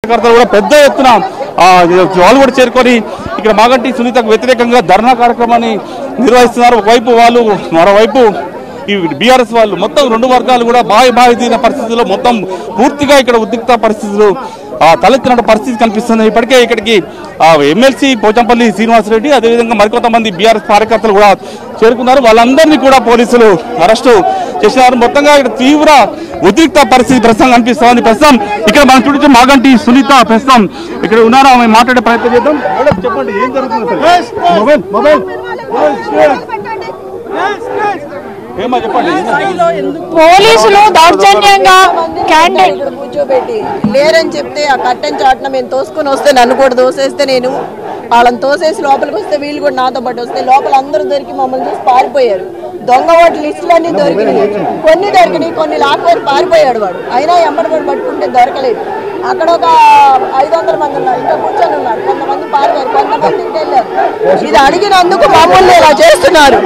కార్యకర్తలు కూడా పెద్ద ఎత్తున వాళ్ళు కూడా చేరుకొని ఇక్కడ మాగంటి సునీతకు వ్యతిరేకంగా ధర్నా కార్యక్రమాన్ని నిర్వహిస్తున్నారు. ఒకవైపు వాళ్ళు, మరోవైపు ఈ బీఆర్ఎస్ వాళ్ళు, మొత్తం రెండు వర్గాలు కూడా బాయి తీరిన పరిస్థితుల్లో మొత్తం పూర్తిగా ఇక్కడ ఉద్రిక్త పరిస్థితులు తలెత్తిన పరిస్థితి కనిపిస్తుంది. ఇప్పటికే ఇక్కడికి ఎమ్మెల్సీ పోచంపల్లి శ్రీనివాసరెడ్డి, అదేవిధంగా మరికొంతమంది బీఆర్ఎస్ కార్యకర్తలు కూడా చేరుకున్నారు. వాళ్ళందరినీ కూడా పోలీసులు అరెస్టు చేసినారు. మొత్తంగా ఇక్కడ తీవ్ర ఉద్రిక్త పరిస్థితి ప్రస్తుతం కనిపిస్తోంది. ప్రస్తుతం ఇక్కడ మనం చూడొచ్చు మాగంటి సునీత ప్రస్తుతం ఇక్కడ ఉన్నారో ఆమె మాట్లాడే ప్రయత్నం చేద్దాం. చెప్పండి, ఏం జరుగుతుంది? పోలీసులు దౌర్జన్యంగా క్యాండిడేట్ కూర్చోబెట్టి లేరని చెప్తే ఆ కట్టెన్ చాటున మేము తోసుకొని వస్తే నన్ను కూడా తోసేస్తే నేను వాళ్ళని తోసేసి లోపలికి వస్తే వీళ్ళు కూడా నాతో పాటు వస్తే లోపల అందరూ దొరికి మమ్మల్ని చూసి పారిపోయారు. దొంగ ఓట్ల లిస్టులన్నీ దొరికినాయి, కొన్ని దొరికినాయి, కొన్ని లాక్కొని పారిపోయాడు వాడు. అయినా ఎమ్మడిపడి పట్టుకుంటే దొరకలేదు. అక్కడ ఒక 500 మంది ఉన్నారు, ఇంకా కూర్చొని ఉన్నారు. కొంతమంది పారిపోయారు, కొంతమంది ఇంటి వెళ్ళారు. ఇది అడిగినందుకు మమ్మల్ని ఇలా చేస్తున్నారు.